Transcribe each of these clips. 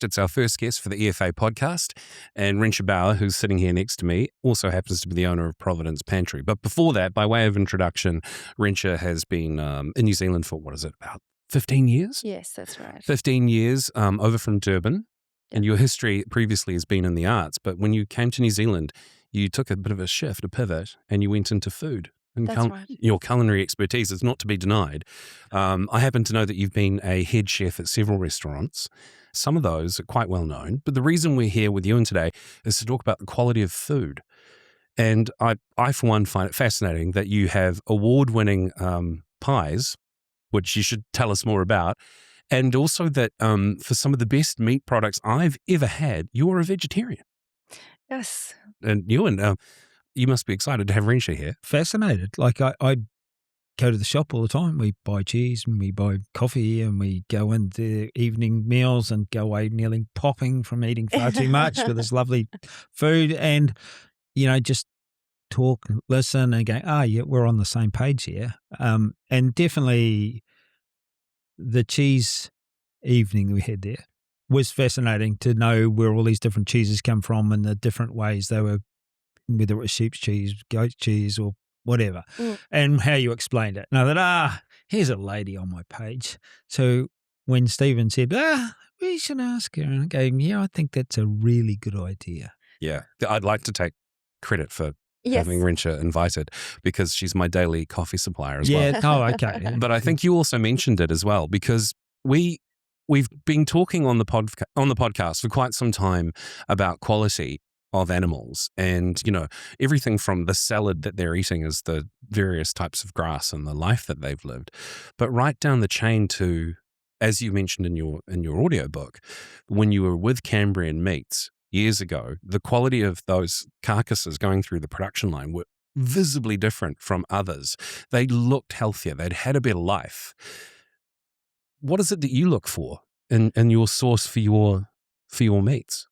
It's our first guest for the EFA podcast, and Rensha Bouwer, who's sitting here next to me, also happens to be the owner of Providence Pantry. But before that, by way of introduction, Rensha has been in New Zealand for, about 15 years? Yes, that's right. 15 years over from Durban. Yeah. And your history previously has been in the arts, but when you came to New Zealand, you took a bit of a shift, a pivot, and you went into food. And that's right. Your culinary expertise is not to be denied. I happen to know that you've been a head chef at several restaurants. Some of those are quite well known, but the reason we're here with Ewan today is to talk about the quality of food. And I for one, find it fascinating that you have award-winning pies, which you should tell us more about, and also that for some of the best meat products I've ever had, you're a vegetarian. Yes. And Ewan, you must be excited to have Rensha here. Fascinated. Like I go to the shop all the time. We buy cheese and we buy coffee and we go into evening meals and go away nearly popping from eating far too much with this lovely food and, just talk, listen and go, yeah, we're on the same page here. And definitely the cheese evening we had there was fascinating to know where all these different cheeses come from and the different ways they were, whether it was sheep's cheese, goat cheese or whatever, and how you explained it. And I thought, here's a lady on my page. So when Stephen said, we should ask her, and I go, yeah, I think that's a really good idea. Yeah, I'd like to take credit for having Rensha invited because she's my daily coffee supplier as well. Oh, okay. But I think you also mentioned it as well because we've been talking on the podcast for quite some time about quality of animals and, everything from the salad that they're eating is the various types of grass and the life that they've lived, but right down the chain to, as you mentioned in your audiobook, when you were with Cambrian Meats years ago, the quality of those carcasses going through the production line were visibly different from others. They looked healthier. They'd had a better life. What is it that you look for in your source for your meats?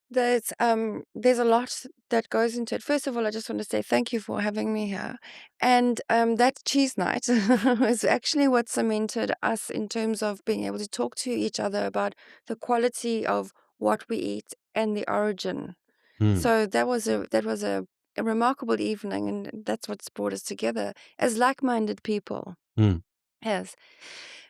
There's a lot that goes into it. First of all, I just want to say thank you for having me here. And that cheese night was actually what cemented us in terms of being able to talk to each other about the quality of what we eat and the origin. So that was a remarkable evening, and that's what's brought us together as like-minded people. Yes.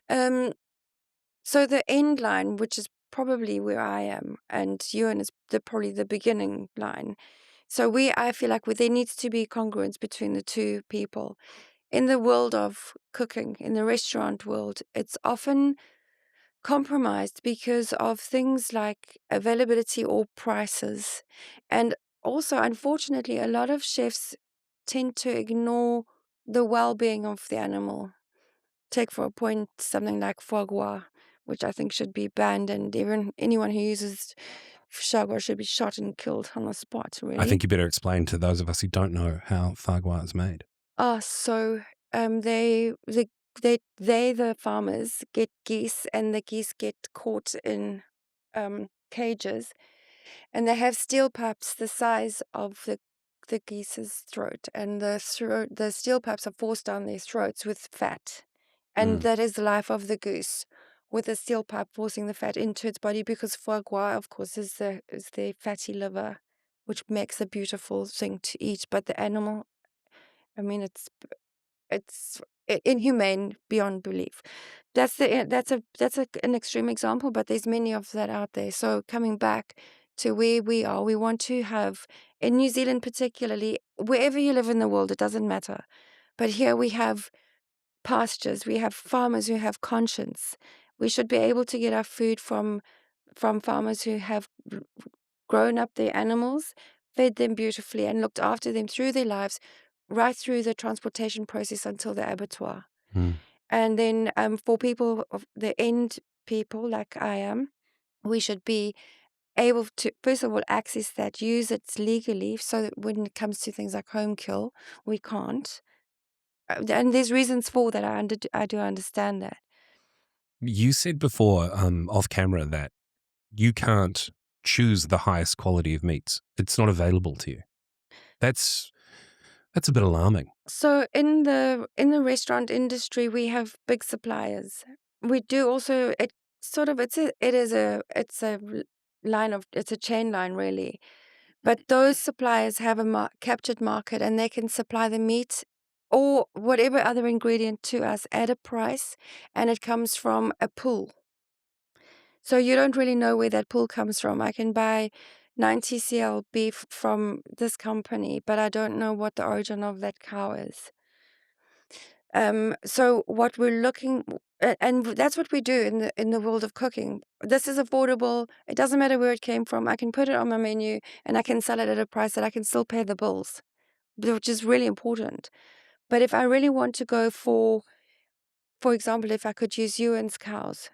So the end line, which is probably where I am, and Ewan is probably the beginning line. So I feel like there needs to be congruence between the two people. In the world of cooking, in the restaurant world, it's often compromised because of things like availability or prices. And also, unfortunately, a lot of chefs tend to ignore the well-being of the animal. Take for a point something like foie gras, which I think should be banned, and anyone who uses foie gras should be shot and killed on the spot, really. I think you better explain to those of us who don't know how foie gras is made. So the farmers get geese, and the geese get caught in cages, and they have steel pipes the size of the geese's throat, and the steel pipes are forced down their throats with fat. And that is the life of the goose, with a steel pipe forcing the fat into its body, because foie gras, of course, is the fatty liver, which makes a beautiful thing to eat. But the animal, I mean, it's inhumane beyond belief. That's an extreme example, but there's many of that out there. So coming back to where we are, we want to have, in New Zealand particularly, wherever you live in the world, it doesn't matter. But here we have pastures, we have farmers who have conscience. We should be able to get our food from farmers who have grown up their animals, fed them beautifully, and looked after them through their lives, right through the transportation process until the abattoir. And then for people of the end people like I am, we should be able to, first of all, access that, use it legally, so that when it comes to things like home kill, we can't. And there's reasons for that. I do understand that. You said before, off camera, that you can't choose the highest quality of meats. It's not available to you. That's a bit alarming. So in the restaurant industry, we have big suppliers. We do also, sort of, it's a chain line really. But those suppliers have a captured market, and they can supply the meat or whatever other ingredient to us at a price, and it comes from a pool. So you don't really know where that pool comes from. I can buy 90 cl beef from this company, but I don't know what the origin of that cow is. So what we're looking, and that's what we do in the world of cooking. This is affordable. It doesn't matter where it came from. I can put it on my menu, and I can sell it at a price that I can still pay the bills, which is really important. But if I really want to go for example, if I could use Ewan's cows,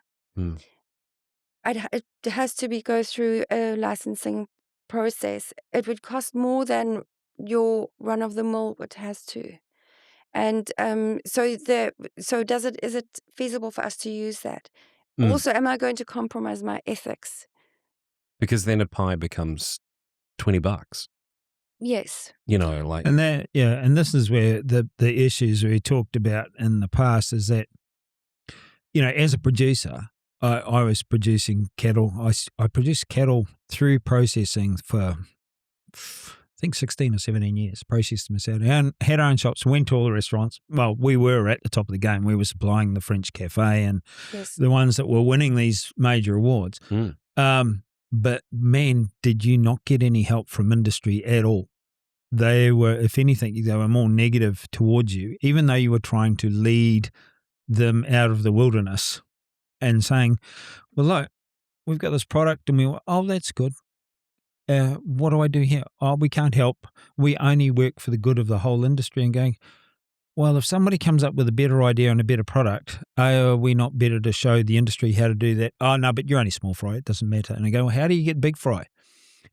it has to go through a licensing process. It would cost more than your run of the mill would has to. And so is it feasible for us to use that? Also, am I going to compromise my ethics? Because then a pie becomes $20. Yes. You know, like, And that, yeah, and this is where the issues we talked about in the past is that, you know, as a producer, I was producing cattle. I produced cattle through processing for, I think, 16 or 17 years, processed them myself. And had our own shops, went to all the restaurants. Well, we were at the top of the game. We were supplying the French Cafe and the ones that were winning these major awards. But man, did you not get any help from industry at all? They were, if anything, they were more negative towards you, even though you were trying to lead them out of the wilderness and saying, well, look, we've got this product, and we were, oh, that's good. What do I do here? Oh, we can't help. We only work for the good of the whole industry. And going, well, if somebody comes up with a better idea and a better product, are we not better to show the industry how to do that? Oh, no, but you're only small fry. It doesn't matter. And I go, well, how do you get big fry?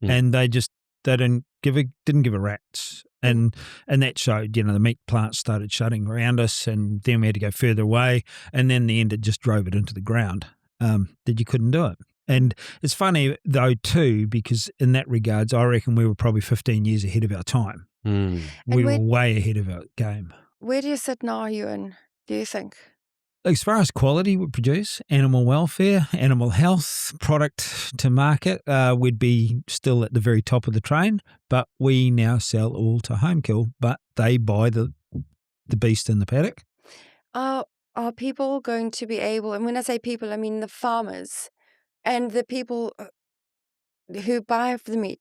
And they didn't give a rat's. And that showed, you know, the meat plants started shutting around us, and then we had to go further away. And then in the end, it just drove it into the ground, that you couldn't do it. And it's funny, though, too, because in that regards, I reckon we were probably 15 years ahead of our time. We were way ahead of our game. Where do you sit now, Ewan, do you think? As far as quality we produce, animal welfare, animal health, product to market, we'd be still at the very top of the train, but we now sell all to home kill, but they buy the beast in the paddock. Are people going to be able, and when I say people, I mean the farmers and the people who buy the meat,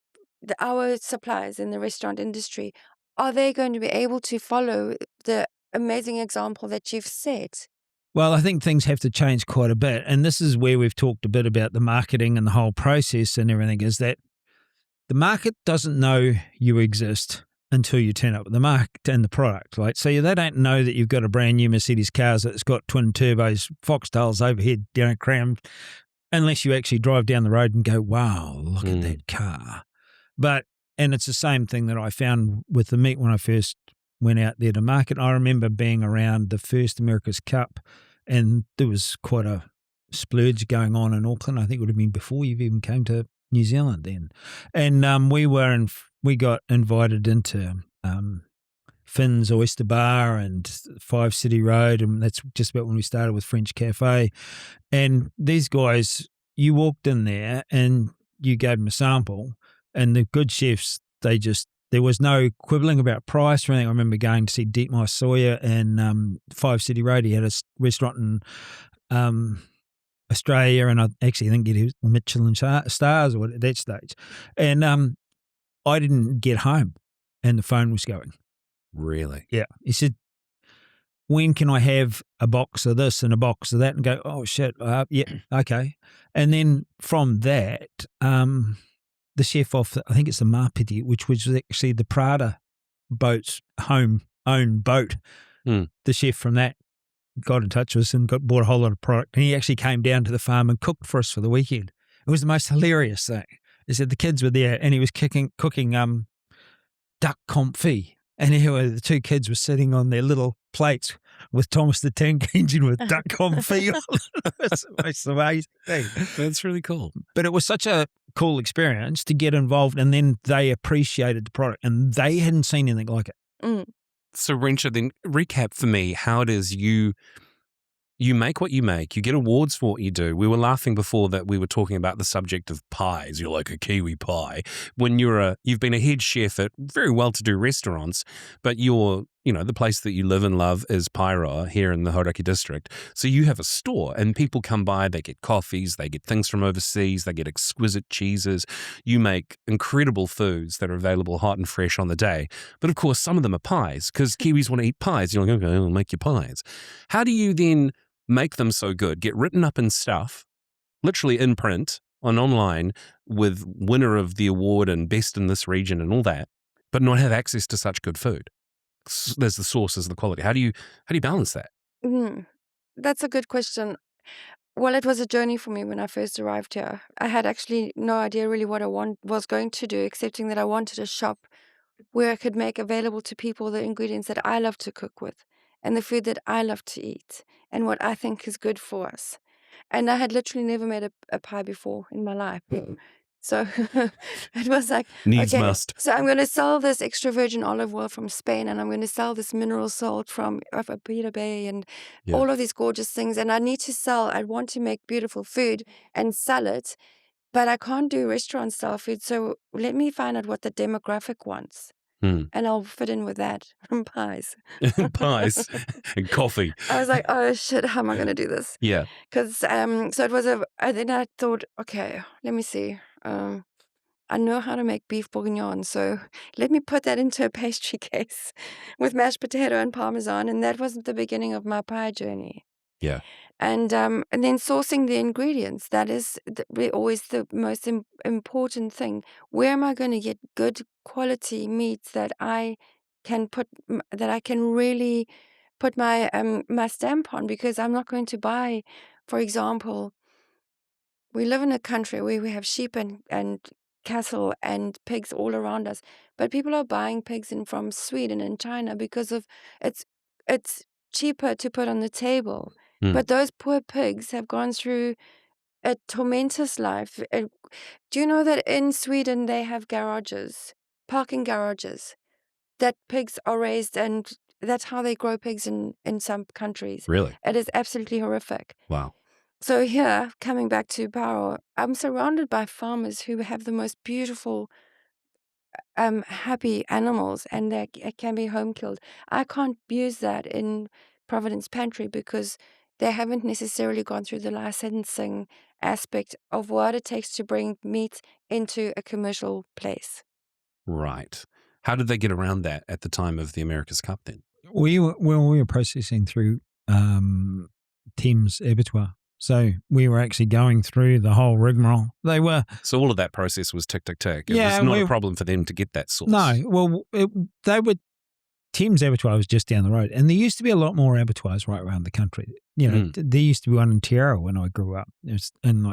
our suppliers in the restaurant industry, are they going to be able to follow the amazing example that you've set? Well, I think things have to change quite a bit. And this is where we've talked a bit about the marketing and the whole process and everything, is that the market doesn't know you exist until you turn up with the market and the product. Like, so they don't know that you've got a brand new Mercedes car that's got twin turbos, foxtails overhead, you know, crammed, unless you actually drive down the road and go, wow, look at that car. And it's the same thing that I found with the meat when I first went out there to market. I remember being around the first America's Cup, and there was quite a splurge going on in Auckland. I think it would have been before you even came to New Zealand then. And we got invited into Finn's Oyster Bar and 5 City Road, and that's just about when we started with French Cafe. And these guys, you walked in there and you gave them a sample, and the good chefs, there was no quibbling about price or anything. I remember going to see Dietmar Sawyer in 5 City Road. He had a restaurant in Australia, and I actually think he was Michelin stars or at that stage. And I didn't get home, and the phone was going. Really? Yeah. He said, when can I have a box of this and a box of that? And go, oh, shit, yeah, okay. And then from that, the chef off, I think it's the Marpiti, which was actually the Prada boat's own boat. The chef from that got in touch with us and bought a whole lot of product. And he actually came down to the farm and cooked for us for the weekend. It was the most hilarious thing. He said the kids were there, and he was cooking duck confit. And here the 2 kids were sitting on their little plates with Thomas the Tank Engine with duck confit. It's amazing thing. That's really cool. But it was such a cool experience to get involved, and then they appreciated the product, and they hadn't seen anything like it. So, Rensha, then recap for me how it is you You make what you make. You get awards for what you do. We were laughing before that we were talking about the subject of pies. You're like a kiwi pie. When you've been a head chef at very well-to-do restaurants, but the place that you live and love is Paeroa here in the Hauraki district. So you have a store and people come by, they get coffees, they get things from overseas, they get exquisite cheeses. You make incredible foods that are available hot and fresh on the day. But of course, some of them are pies because Kiwis want to eat pies. You're like, okay, I'll make your pies. How do you then make them so good, get written up in stuff, literally in print on online with winner of the award and best in this region and all that, but not have access to such good food? There's the source, there's the quality. How do you balance that? That's a good question. Well, it was a journey for me when I first arrived here. I had actually no idea really what I was going to do, excepting that I wanted a shop where I could make available to people the ingredients that I love to cook with and the food that I love to eat and what I think is good for us. And I had literally never made a pie before in my life. So it was like, Needs okay, must. so I'm going to sell this extra virgin olive oil from Spain, and I'm going to sell this mineral salt from Peter Bay and all of these gorgeous things. And I want to make beautiful food and sell it, but I can't do restaurant style food. So let me find out what the demographic wants. And I'll fit in with that from pies. Pies and coffee. I was like, oh shit, how am I going to do this? Yeah. Because so it was then I thought, okay, let me see. I know how to make beef bourguignon, so let me put that into a pastry case with mashed potato and parmesan, and that was the beginning of my pie journey. Yeah. And then sourcing the ingredients, that is always the most important thing. Where am I going to get good quality meats that I can really put my my stamp on? Because I'm not going to buy, for example, we live in a country where we have sheep and cattle and pigs all around us, but people are buying pigs in from Sweden and China because of it's cheaper to put on the table. But those poor pigs have gone through a tormentous life. Do you know that in Sweden they have parking garages, that pigs are raised, and that's how they grow pigs in some countries. Really? It is absolutely horrific. Wow. So here, coming back to Paeroa, I'm surrounded by farmers who have the most beautiful, happy animals, and they can be home killed. I can't use that in Providence Pantry because they haven't necessarily gone through the licensing aspect of what it takes to bring meat into a commercial place. Right. How did they get around that at the time of the America's Cup then? We were processing through Thames Abattoir. So we were actually going through the whole rigmarole. So all of that process was tick, tick, tick. It was not a problem for them to get that source. No, well, Thames Abattoir was just down the road. And there used to be a lot more abattoirs right around the country. There used to be one in Tiara when I grew up. It was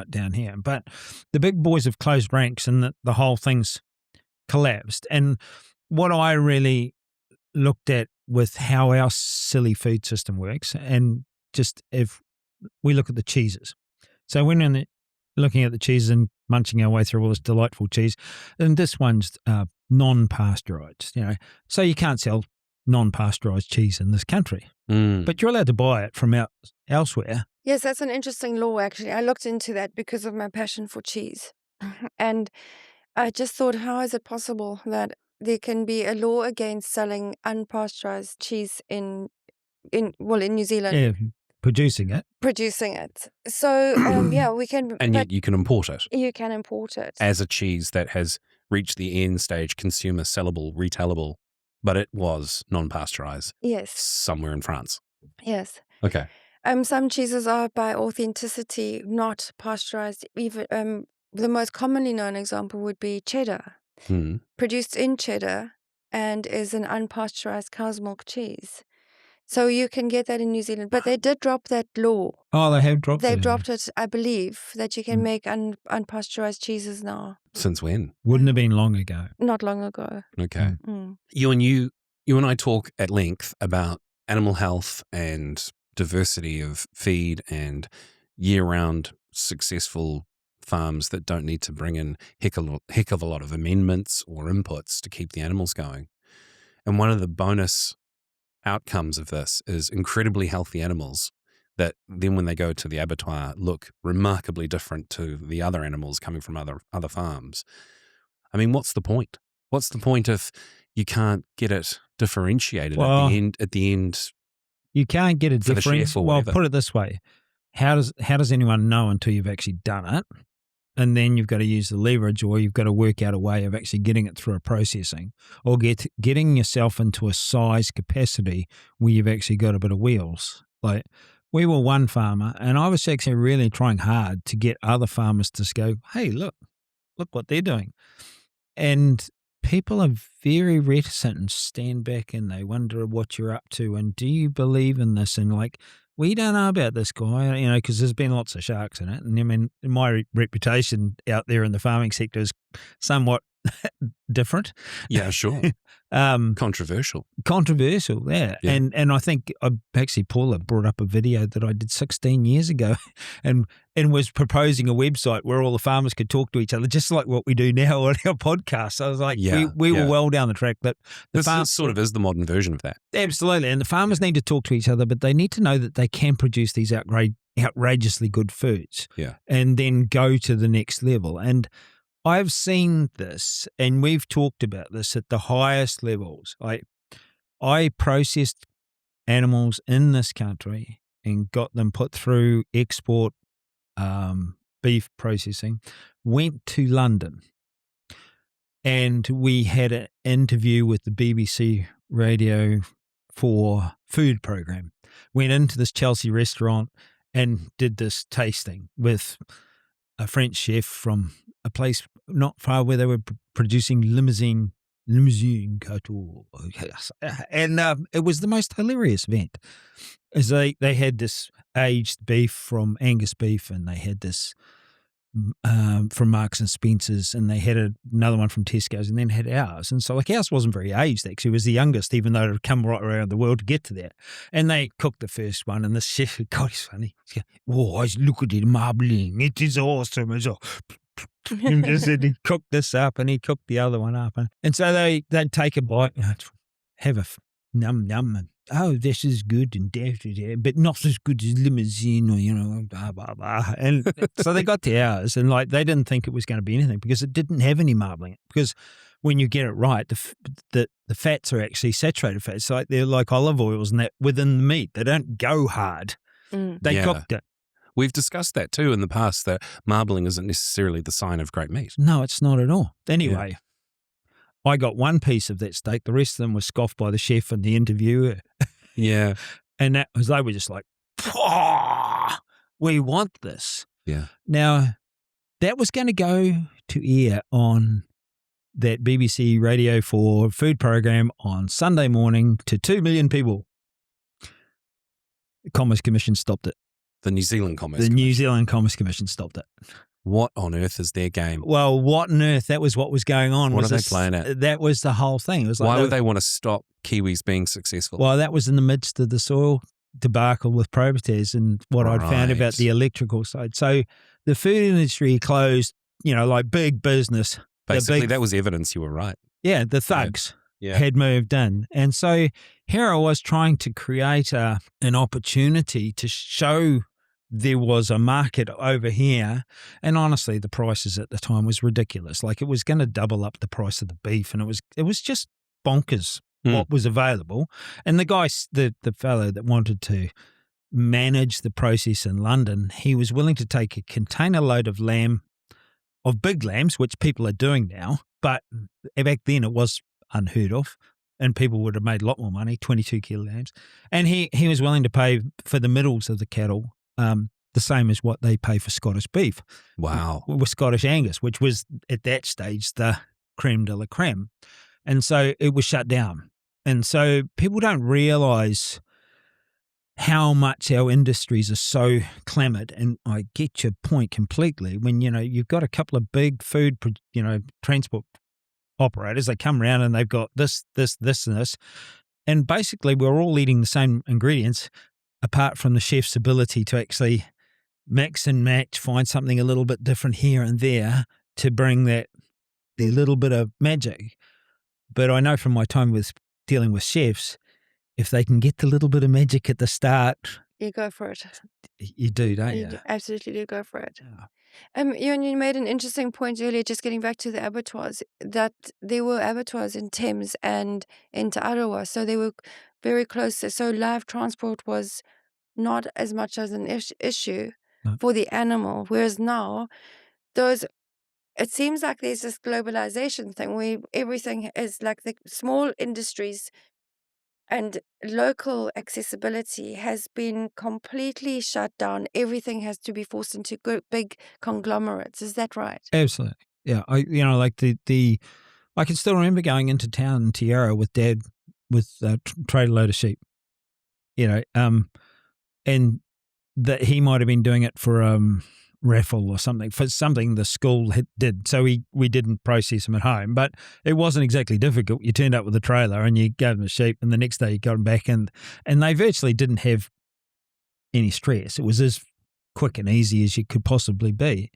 down here. But the big boys have closed ranks and the whole thing's collapsed. And what I really looked at with how our silly food system works, and just if we look at the cheeses. So when looking at the cheeses and munching our way through all this delightful cheese, and this one's non-pasteurized, so you can't sell non-pasteurized cheese in this country, but you're allowed to buy it from elsewhere. Yes, that's an interesting law, actually. I looked into that because of my passion for cheese. And I just thought, how is it possible that there can be a law against selling unpasteurized cheese in New Zealand? Yeah, producing it. So, we can. And yet you can import it. You can import it. As a cheese that has reached the end stage, consumer sellable, retailable, but it was non-pasteurized. Yes. Somewhere in France. Yes. Okay. Some cheeses are by authenticity not pasteurized. Even the most commonly known example would be cheddar, produced in cheddar and is an unpasteurized cow's milk cheese. So you can get that in New Zealand, but they did drop that law. Oh, they have dropped it. They've dropped it, I believe, that you can make unpasteurized cheeses now. Since when? Wouldn't have been long ago. Not long ago. Okay. You and I talk at length about animal health and diversity of feed and year-round successful farms that don't need to bring in heck of a lot of amendments or inputs to keep the animals going. And one of the bonus outcomes of this is incredibly healthy animals that then when they go to the abattoir look remarkably different to the other animals coming from other farms. I mean, what's the point? What's the point if you can't get it differentiated Well, at the end? You can't get a For the chef difference. or Well, whatever. put it this way: how does anyone know until you've actually done it? And then you've got to use the leverage, or you've got to work out a way of actually getting it through a processing, or getting yourself into a size capacity where you've actually got a bit of wheels. Like, we were one farmer, and I was actually really trying hard to get other farmers to go, hey, look what they're doing. And people are very reticent and stand back and they wonder what you're up to and do you believe in this? And like, we don't know about this guy, because there's been lots of sharks in it. And I mean, my reputation out there in the farming sector is somewhat different. Yeah, sure. Controversial. Yeah. And I think actually Paula brought up a video that I did 16 years ago and was proposing a website where all the farmers could talk to each other, just like what we do now on our podcast. So I was like, we were well down the track. That This sort of is the modern version of that. Absolutely. And the farmers need to talk to each other, but they need to know that they can produce these outrageously good foods and then go to the next level. And I've seen this, and we've talked about this at the highest levels. I processed animals in this country and got them put through export beef processing, went to London, and we had an interview with the BBC Radio 4 food program. Went into this Chelsea restaurant and did this tasting with a French chef from a place not far where they were producing limousine couture. And it was the most hilarious event. As they had this aged beef from Angus beef, and they had this from Marks and Spencer's, and they had another one from Tesco's, and then had ours. And so like ours wasn't very aged, actually. It was the youngest, even though it had come right around the world to get to that. And they cooked the first one, and the chef, God, he's funny. He's going, oh, look at it marbling. It is awesome. It's all... and he cooked this up, and he cooked the other one up. And so they'd take a bite, have a num, and oh, this is good and that, but not as good as limousine, or, blah, blah, blah. And so they got to ours, and like they didn't think it was going to be anything because it didn't have any marbling. Because when you get it right, the fats are actually saturated fats. Like they're like olive oils and that within the meat. They don't go hard. They cooked it. We've discussed that too in the past, that marbling isn't necessarily the sign of great meat. No, it's not at all. Anyway, I got one piece of that steak. The rest of them were scoffed by the chef and the interviewer. Yeah. And that was, they were just like, we want this. Yeah. Now, that was going to go to air on that BBC Radio 4 food program on Sunday morning to 2 million people. The Commerce Commission stopped it. The New Zealand Commerce The Commission. New Zealand Commerce Commission stopped it. What on earth is their game? Well, what on earth? That was what was going on. What are they playing at? That was the whole thing. It was like why would they want to stop Kiwis being successful? Well, that was in the midst of the soil debacle with Probites and what I'd found about the electrical side. So the food industry closed, like big business. Basically, that was evidence you were right. Yeah, the thugs had moved in. And so here I was trying to create an opportunity to show there was a market over here. And honestly, the prices at the time was ridiculous. Like it was going to double up the price of the beef, and it was just bonkers what was available. And the guy, the fellow that wanted to manage the process in London, he was willing to take a container load of big lambs, which people are doing now, but back then it was unheard of, and people would have made a lot more money, 22 kilo lambs. And he was willing to pay for the middles of the cattle the same as what they pay for Scottish beef. Wow. With Scottish Angus, which was at that stage the creme de la creme. And so it was shut down. And so people don't realise how much our industries are so clamoured. And I get your point completely. When, you've got a couple of big food, transport operators, they come around and they've got this, and this. And basically we're all eating the same ingredients, apart from the chef's ability to actually mix and match, find something a little bit different here and there to bring their little bit of magic. But I know from my time with dealing with chefs, if they can get the little bit of magic at the start, You go for it. You do, don't You you? do, absolutely do go for it. Yeah. Ewan, you made an interesting point earlier, just getting back to the abattoirs, that there were abattoirs in Thames and into Ottawa, so they were very close. So live transport was not as much as an issue No. for the animal, whereas now it seems like there's this globalization thing where everything is like the small industries and local accessibility has been completely shut down. Everything has to be forced into big conglomerates. Is that right? Absolutely. Yeah. Like I can still remember going into town in Tierra with Dad with a trailer load of sheep, and that he might have been doing it for raffle or something, for something the school did. So we didn't process them at home, but it wasn't exactly difficult. You turned up with a trailer and you gave them a sheep, and the next day you got them back, and they virtually didn't have any stress. It was as quick and easy as you could possibly be.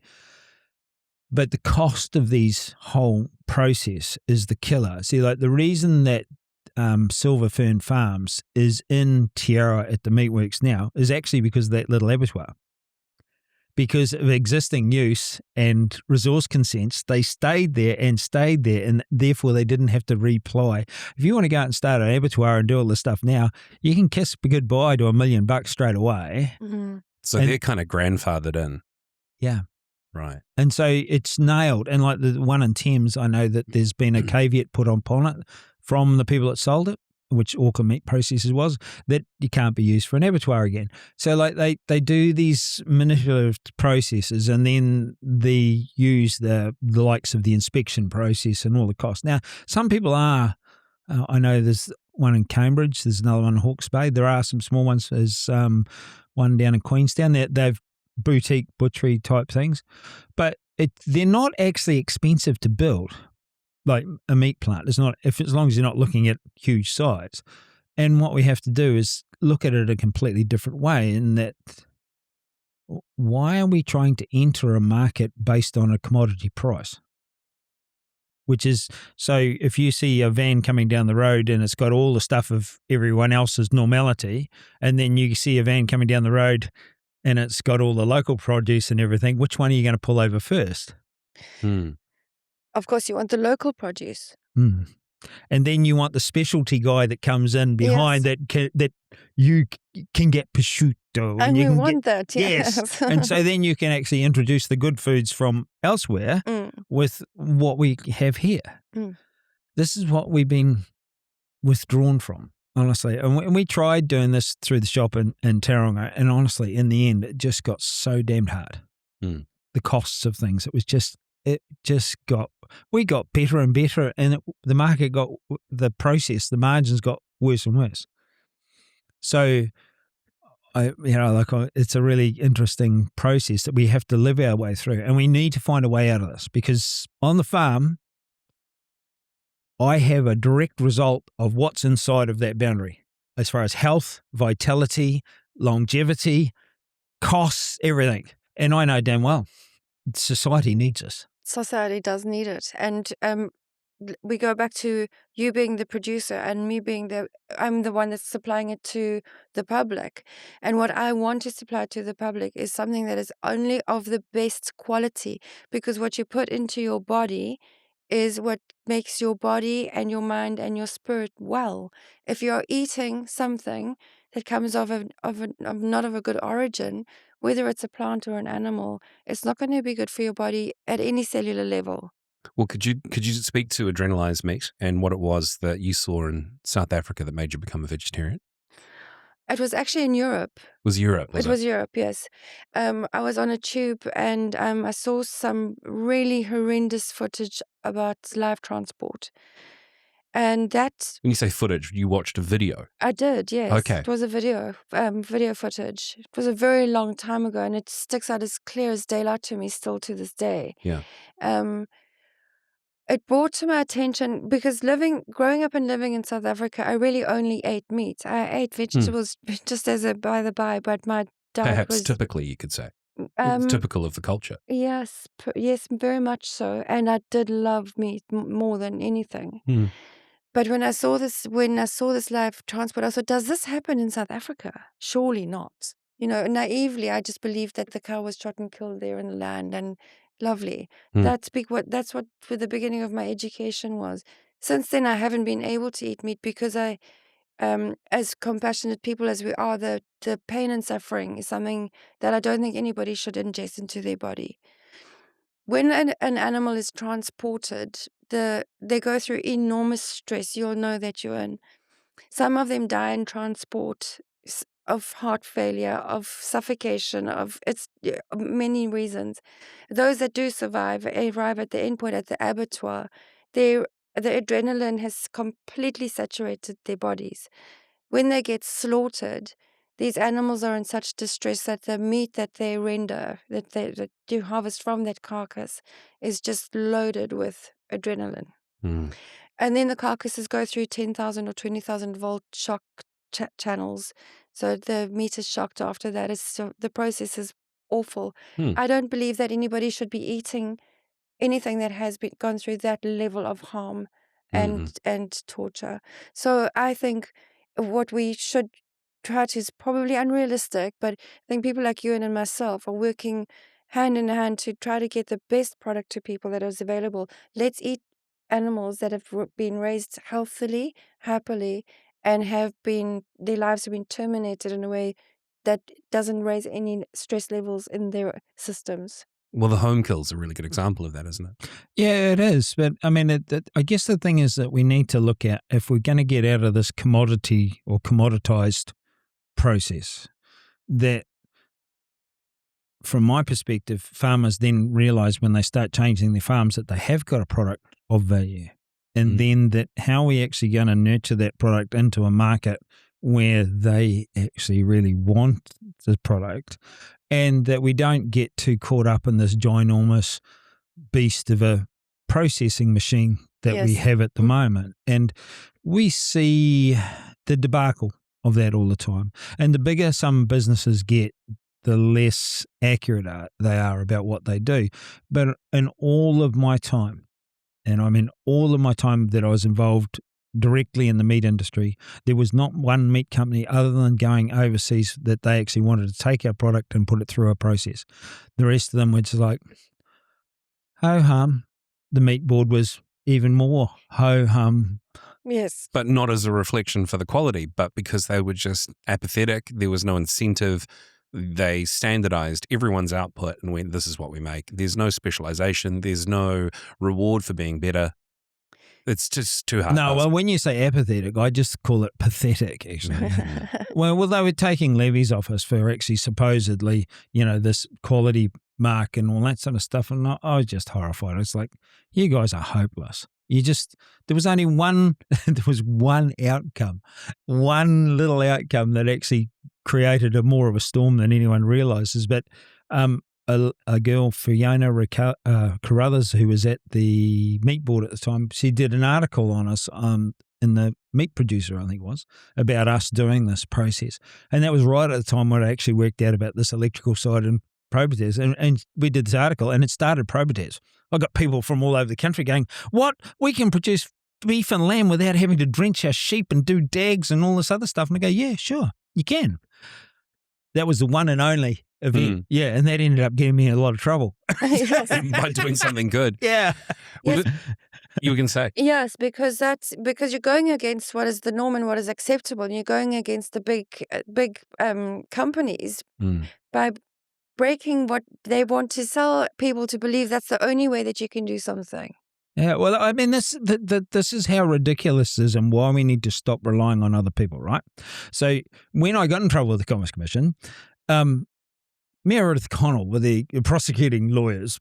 But the cost of these whole process is the killer. See, like the reason that Silver Fern Farms is in Tierra at the meatworks now is actually because of that little abattoir. Because of existing use and resource consents, they stayed there, and therefore they didn't have to reapply. If you want to go out and start an abattoir and do all this stuff now, you can kiss goodbye to $1 million straight away. Mm-hmm. So they're kind of grandfathered in. Yeah. Right. And so it's nailed. And like the one in Thames, I know that there's been a caveat put upon it from the people that sold it, which Auckland Meat Processors was, that you can't be used for an abattoir again. So like they do these manipulative processes, and then they use the likes of the inspection process and all the costs. Now, some people are, I know there's one in Cambridge, there's another one in Hawke's Bay. There are some small ones. There's one down in Queenstown. They've boutique butchery type things, but they're not actually expensive to build. Like a meat plant is not, as long as you're not looking at huge size. And what we have to do is look at it a completely different way, in that why are we trying to enter a market based on a commodity price? Which is, so if you see a van coming down the road and it's got all the stuff of everyone else's normality, and then you see a van coming down the road and it's got all the local produce and everything, which one are you going to pull over first? Of course, you want the local produce. And then you want the specialty guy that comes in behind, that you can get prosciutto. And you we can want that, yes. And so then you can actually introduce the good foods from elsewhere with what we have here. This is what we've been withdrawn from, honestly. And we tried doing this through the shop in Tauranga, and honestly, in the end, it just got so damned hard. The costs of things, we got better and better, and the market got, the margins got worse and worse. So, it's a really interesting process that we have to live our way through, and we need to find a way out of this, because on the farm, I have a direct result of what's inside of that boundary, as far as health, vitality, longevity, costs, everything. And I know damn well society needs us. Society does need it. And we go back to you being the producer and me being I'm the one that's supplying it to the public. And what I want to supply to the public is something that is only of the best quality, because what you put into your body is what makes your body and your mind and your spirit well. If you're eating something that comes of not of a good origin, whether it's a plant or an animal, it's not going to be good for your body at any cellular level. Well, could you speak to adrenalized meat and what it was that you saw in South Africa that made you become a vegetarian? It was actually in Europe. It was Europe, was it? It was Europe, yes. I was on a tube and I saw some really horrendous footage about live transport. And that... When you say footage, you watched a video? I did, yes. Okay. It was a video footage. It was a very long time ago, and it sticks out as clear as daylight to me still to this day. Yeah. It brought to my attention, because growing up and living in South Africa, I really only ate meat. I ate vegetables just as a by the by, but my diet Perhaps was... typically, you could say. It's typical of the culture. Yes, yes, very much so. And I did love meat more than anything. But when I saw this live transport, I thought, does this happen in South Africa? Surely not. Naively, I just believed that the cow was shot and killed there in the land, and lovely. That's what for the beginning of my education was. Since then, I haven't been able to eat meat because as compassionate people as we are, the pain and suffering is something that I don't think anybody should ingest into their body. When an animal is transported, they go through enormous stress. You'll know that, Ewan. Some of them die in transport of heart failure, of suffocation, many reasons. Those that do survive arrive at the endpoint at the abattoir. The adrenaline has completely saturated their bodies. When they get slaughtered, these animals are in such distress that the meat that they render, that you harvest from that carcass, is just loaded with adrenaline. And then the carcasses go through 10,000 or 20,000 volt shock channels. So the meat is shocked after that. The process is awful. I don't believe that anybody should be eating anything that has gone through that level of harm and torture. So I think what we should try to is probably unrealistic, but I think people like Ewan and myself are working hand in hand to try to get the best product to people that is available. Let's eat animals that have been raised healthily, happily, and their lives have been terminated in a way that doesn't raise any stress levels in their systems. Well, the home kill's a really good example of that, isn't it? Yeah, it is. But I mean, I guess the thing is that we need to look at, if we're going to get out of this commodity or commoditized process, that from my perspective, farmers then realize when they start changing their farms that they have got a product of value. And then that how are we actually going to nurture that product into a market where they actually really want the product, and that we don't get too caught up in this ginormous beast of a processing machine that we have at the moment. And we see the debacle of that all the time. And the bigger some businesses get, the less accurate they are about what they do. But in all of my time, and I mean all of my time that I was involved directly in the meat industry, there was not one meat company other than going overseas that they actually wanted to take our product and put it through a process. The rest of them were just like, ho-hum. The meat board was even more ho-hum. Yes. But not as a reflection for the quality, but because they were just apathetic. There was no incentive. They standardized everyone's output and went, this is what we make. There's no specialization. There's no reward for being better. It's just too hard. No, well, when you say apathetic, I just call it pathetic, actually. well, they were taking levies off us for actually supposedly, this quality mark and all that sort of stuff. And I was just horrified. It's like, you guys are hopeless. There was only one outcome, one little outcome that actually created more of a storm than anyone realizes. But a girl, Fiona Carruthers, who was at the meat board at the time, she did an article on us in the Meat Producer, I think it was, about us doing this process. And that was right at the time when I actually worked out about this electrical side and Probites. And we did this article and it started Probites. I got people from all over the country going, what? We can produce beef and lamb without having to drench our sheep and do dags and all this other stuff. And I go, yeah, sure, you can. That was the one and only event. Yeah, and that ended up getting me in a lot of trouble. By doing something good. Yeah. Well, you can say. Yes, because you're going against what is the norm and what is acceptable, and you're going against the big companies by breaking what they want to sell people to believe that's the only way that you can do something. Yeah, well, I mean, this is how ridiculous it is and why we need to stop relying on other people, right? So when I got in trouble with the Commerce Commission, Meredith Connell with the prosecuting lawyers,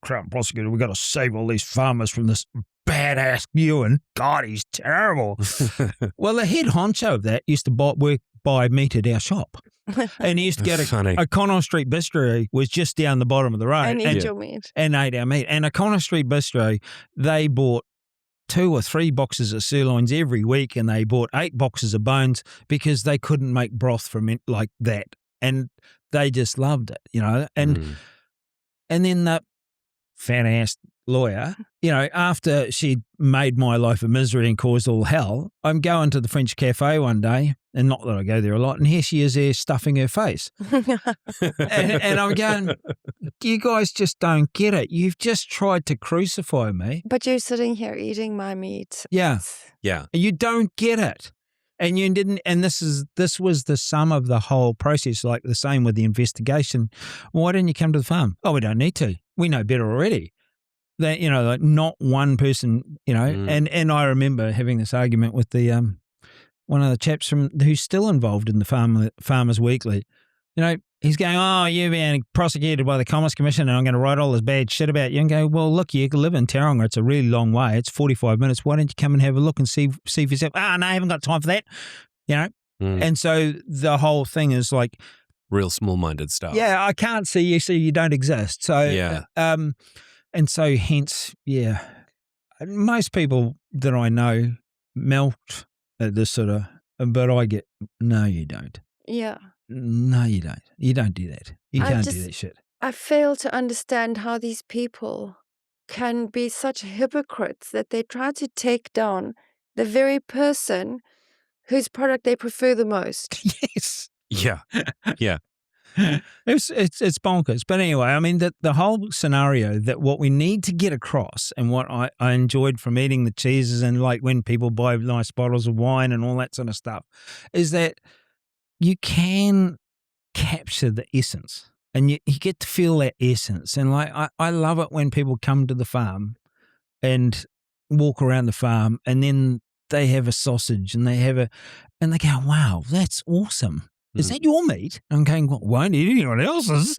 Crown prosecutor, we've got to save all these farmers from this badass Ewan. God, he's terrible. Well, the head honcho of that used to buy meat at our shop. And he used to go to O'Connell Street Bistro, was just down the bottom of the road. And eat your meat. And ate our meat. And O'Connell Street Bistro, they bought 2 or 3 boxes of sirloins every week, and they bought 8 boxes of bones because they couldn't make broth from it like that. And they just loved it, And and then the fat-ass lawyer, after she'd made my life a misery and caused all hell, I'm going to the French cafe one day, and not that I go there a lot, and here she is there stuffing her face. and I'm going, you guys just don't get it. You've just tried to crucify me. But you're sitting here eating my meat. Yeah. It's- Yeah. You don't get it. And you didn't, and this was the sum of the whole process, like the same with the investigation. Why didn't you come to the farm? Oh, we don't need to. We know better already. That, like not one person, and I remember having this argument with the one of the chaps who's still involved in the Farmers Weekly. He's going, oh, you're being prosecuted by the Commerce Commission and I'm going to write all this bad shit about you. And go, well, look, you live in Tauranga. It's a really long way. It's 45 minutes. Why don't you come and have a look and see for yourself? No, I haven't got time for that. And so the whole thing is like, real small-minded stuff. yeah, I can't see you, so you don't exist. So, Yeah. and so hence, yeah, most people that I know melt at this sort of, but I get, no, you don't. Yeah. No, you don't. You don't do that. You can't do that shit. I fail to understand how these people can be such hypocrites that they try to take down the very person whose product they prefer the most. Yes. Yeah. Yeah. It's bonkers. But anyway, I mean, the whole scenario, that what we need to get across, and what I enjoyed from eating the cheeses and like when people buy nice bottles of wine and all that sort of stuff, is that you can capture the essence and you get to feel that essence. And like, I love it when people come to the farm and walk around the farm and then they have a sausage and they go, wow, that's awesome. Is that your meat? I'm going, well, won't eat anyone else's.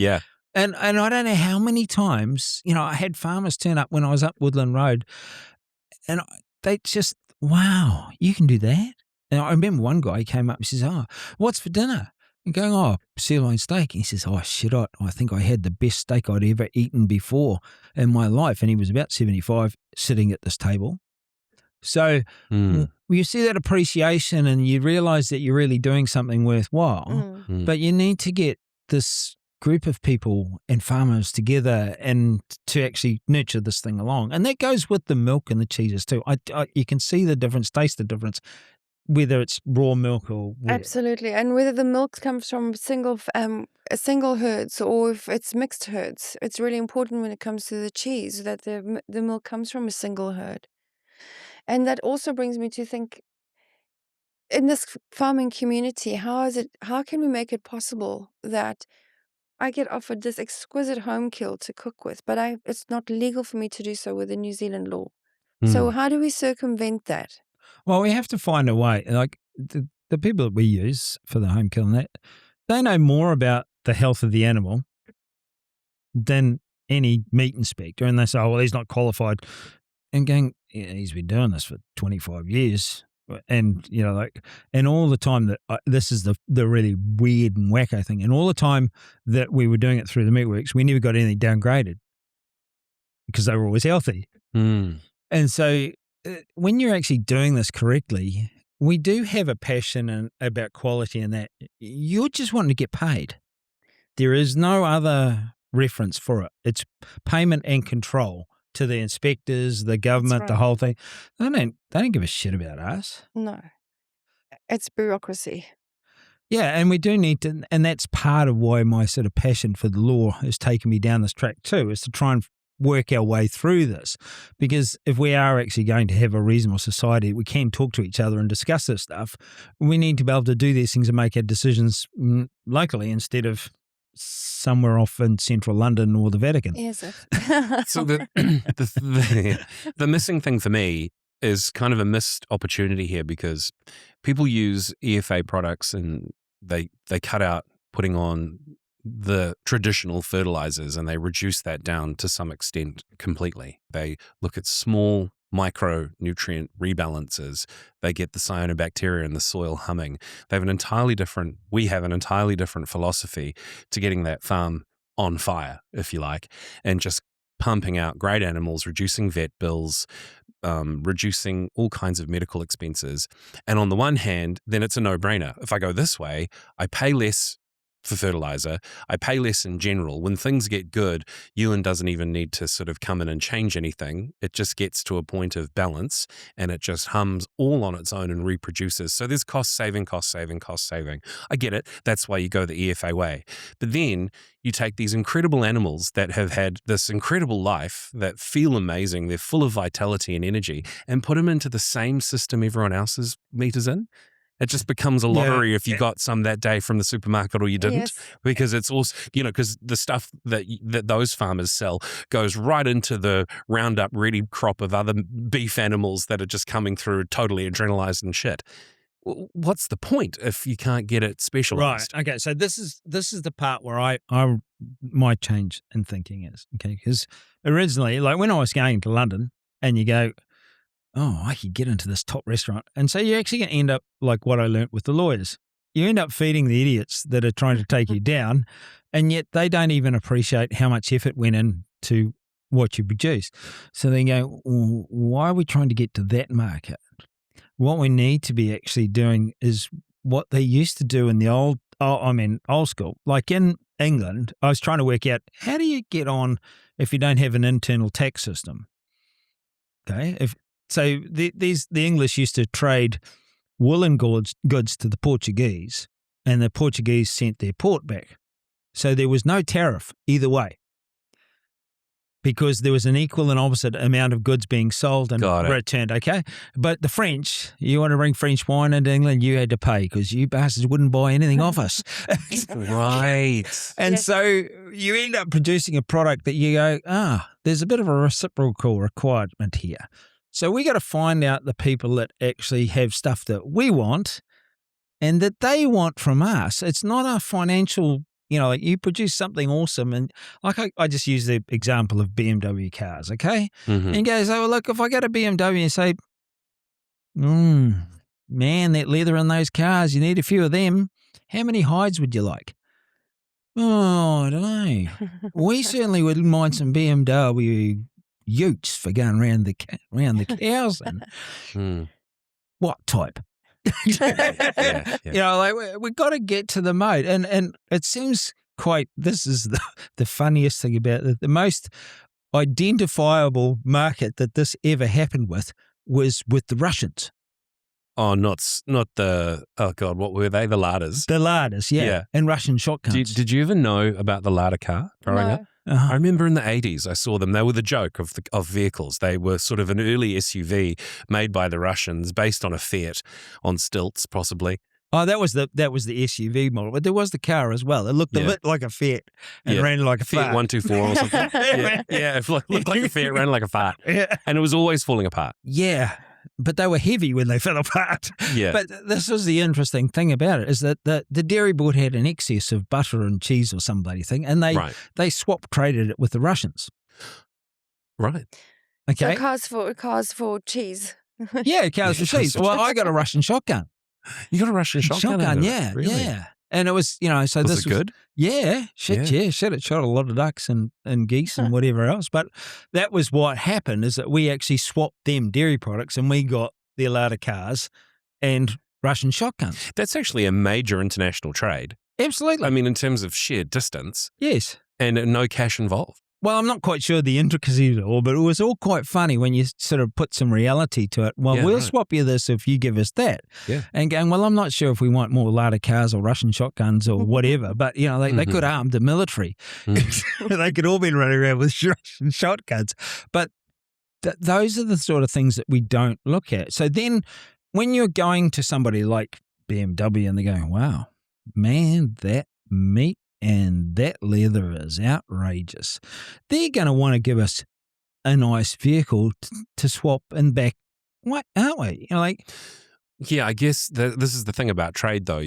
Yeah. And I don't know how many times, I had farmers turn up when I was up Woodland Road and they just, wow, you can do that? And I remember one guy came up and says, oh, what's for dinner? I'm going, oh, sirloin steak. And he says, oh, shit, I think I had the best steak I'd ever eaten before in my life. And he was about 75 sitting at this table. So you see that appreciation and you realise that you're really doing something worthwhile, but you need to get this group of people and farmers together and to actually nurture this thing along. And that goes with the milk and the cheeses too. You can see the difference, taste the difference, whether it's raw milk or Absolutely. And whether the milk comes from single herds or if it's mixed herds, it's really important when it comes to the cheese that the milk comes from a single herd. And that also brings me to think, in this farming community, how can we make it possible that I get offered this exquisite home kill to cook with, but it's not legal for me to do so with the New Zealand law. So how do we circumvent that? Well, we have to find a way. Like the people that we use for the home kill and that, they know more about the health of the animal than any meat inspector. And they say, oh, well, he's not qualified. And going, yeah, he's been doing this for 25 years. And, and all the time that this is the really weird and wacko thing. And all the time that we were doing it through the meatworks, we never got anything downgraded because they were always healthy. And so when you're actually doing this correctly, we do have a passion about quality and that. You're just wanting to get paid. There is no other reference for it. It's payment and control to the inspectors, the government, the whole thing. They don't give a shit about us. No. It's bureaucracy. Yeah, and we do need to, and that's part of why my sort of passion for the law has taken me down this track too, is to try and work our way through this. Because if we are actually going to have a reasonable society, we can talk to each other and discuss this stuff. We need to be able to do these things and make our decisions locally instead of somewhere off in central London or the Vatican. Yes. So the missing thing for me is kind of a missed opportunity here, because people use EFA products and they cut out putting on the traditional fertilizers and they reduce that down to some extent completely. They look at small micronutrient rebalances. They get the cyanobacteria in the soil humming. We have an entirely different philosophy to getting that farm on fire, if you like, and just pumping out great animals, reducing vet bills, reducing all kinds of medical expenses. And on the one hand, then it's a no-brainer. If I go this way, I pay less for fertilizer. I pay less in general. When things get good, Ewan doesn't even need to sort of come in and change anything. It just gets to a point of balance and it just hums all on its own and reproduces. So there's cost saving. I get it. That's why you go the EFA way. But then you take these incredible animals that have had this incredible life, that feel amazing, they're full of vitality and energy, and put them into the same system everyone else's meat is in. It just becomes a lottery if you got some that day from the supermarket or you didn't, Yes. because it's also, because the stuff that those farmers sell goes right into the Roundup ready crop of other beef animals that are just coming through totally adrenalized and shit. What's the point if you can't get it specialized? Right. Okay. So this is the part where I my change in thinking is, okay, because originally, like when I was going to London and you go, oh, I could get into this top restaurant. And so you're actually going to end up like what I learnt with the lawyers. You end up feeding the idiots that are trying to take you down, and yet they don't even appreciate how much effort went into what you produce. So they go, why are we trying to get to that market? What we need to be actually doing is what they used to do in the old school. Like in England, I was trying to work out, how do you get on if you don't have an internal tax system? Okay. So the English used to trade woolen goods to the Portuguese, and the Portuguese sent their port back. So there was no tariff either way, because there was an equal and opposite amount of goods being sold and returned, okay? But the French, you want to bring French wine into England, you had to pay because you bastards wouldn't buy anything off us. Right. And so you end up producing a product that you go, there's a bit of a reciprocal requirement here. So we got to find out the people that actually have stuff that we want and that they want from us. It's not a financial, like you produce something awesome. And like I just use the example of BMW cars, okay? Mm-hmm. And he goes, oh, look, if I go to BMW and say, man, that leather in those cars, you need a few of them. How many hides would you like? Oh, I don't know. We certainly wouldn't mind some BMW utes for going around the cows. And what type? Yeah. We've got to get to the mode. And it seems this is the funniest thing about it. The most identifiable market that this ever happened with was with the Russians. Oh, not the, oh God, what were they? The Ladas. The Ladas, yeah. And Russian shotguns. Did you ever know about the Lada car growing up? I remember in the 80s, I saw them. They were the joke of vehicles. They were sort of an early SUV made by the Russians, based on a Fiat on stilts, possibly. Oh, that was the SUV model, but there was the car as well. It looked a bit like a Fiat and ran like a Fiat fart. 124 or something. It looked like a Fiat, ran like a fart. Yeah. And it was always falling apart. Yeah. But they were heavy when they fell apart. Yeah. But this was the interesting thing about it, is that the dairy board had an excess of butter and cheese or some bloody thing, and they swap traded it with the Russians. Right. Okay. So cars for cheese. Yeah, cars for cheese. Well, I got a Russian shotgun. You got a Russian shotgun? Yeah, really? Yeah. And it was, so was this it good? Yeah, shit. It shot a lot of ducks and geese and whatever else. But that was what happened, is that we actually swapped them dairy products and we got the Alada cars and Russian shotguns. That's actually a major international trade. Absolutely. I mean, in terms of sheer distance. Yes. And no cash involved. Well, I'm not quite sure the intricacies of it all, but it was all quite funny when you sort of put some reality to it. Well, we'll swap you this if you give us that. Yeah. And going, well, I'm not sure if we want more Lada cars or Russian shotguns or whatever, but, they could arm the military. They could all be running around with Russian shotguns. But those are the sort of things that we don't look at. So then when you're going to somebody like BMW and they're going, wow, man, that meat and that leather is outrageous, they're going to want to give us a nice vehicle to swap and back, aren't we? Yeah, I guess this is the thing about trade, though.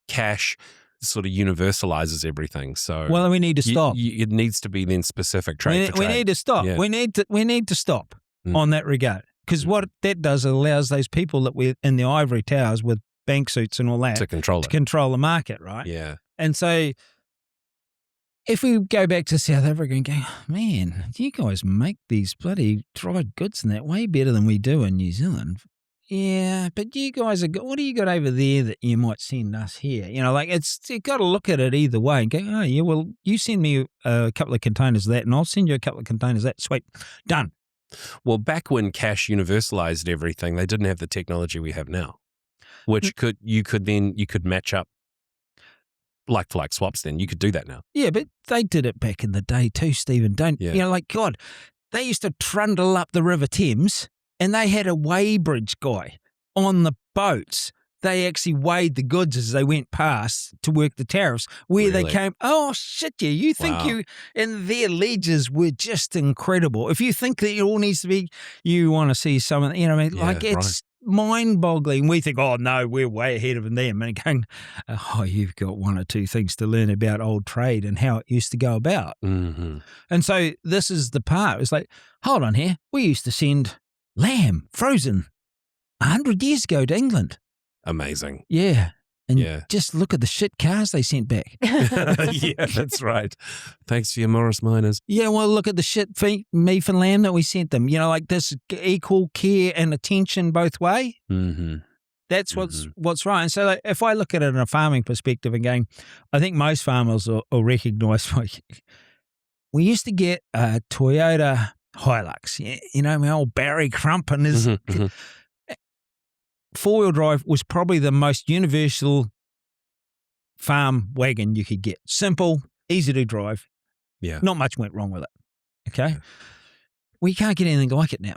Cash sort of universalizes everything. So well, we need to stop. It needs to be then specific trade for trade. We need to stop. Yeah. We need to stop on that regard, because what that does, it allows those people that we're in the ivory towers with bank suits and all that to control the market, right? Yeah. And so if we go back to South Africa and go, man, you guys make these bloody dried goods and that way better than we do in New Zealand. yeah, but you guys what do you got over there that you might send us here? Like you've got to look at it either way and go, oh yeah, well, you send me a couple of containers of that and I'll send you a couple of containers of that. Sweet, done. Well, back when cash universalized everything, they didn't have the technology we have now, which you could match up like swaps. Then you could do that now. Yeah, but they did it back in the day too, Stephen. Yeah. Like God, they used to trundle up the River Thames and they had a weighbridge guy on the boats. They actually weighed the goods as they went past to work the tariffs where they Really? came. Oh, shit, yeah. You think Wow. and their ledgers were just incredible. If you think that it all needs to be, you want to see some of the, like it's mind-boggling. We think, oh, no, we're way ahead of them. And going, oh, you've got one or two things to learn about old trade and how it used to go about. Mm-hmm. And so this is the part. It's like, hold on here. We used to send lamb frozen 100 years ago to England. Amazing. Yeah. And Yeah. just look at the shit cars they sent back. Yeah, that's right. Thanks for your Morris Miners. Yeah, well, look at the shit beef and lamb that we sent them. Like this equal care and attention both way. Mm-hmm. That's what's right. And so like, if I look at it in a farming perspective and going, I think most farmers will recognise, we used to get a Toyota Hilux, my old Barry Crump and his... Mm-hmm. Four-wheel drive was probably the most universal farm wagon you could get. Simple, easy to drive. Yeah. Not much went wrong with it. Okay? Yeah. We can't get anything like it now.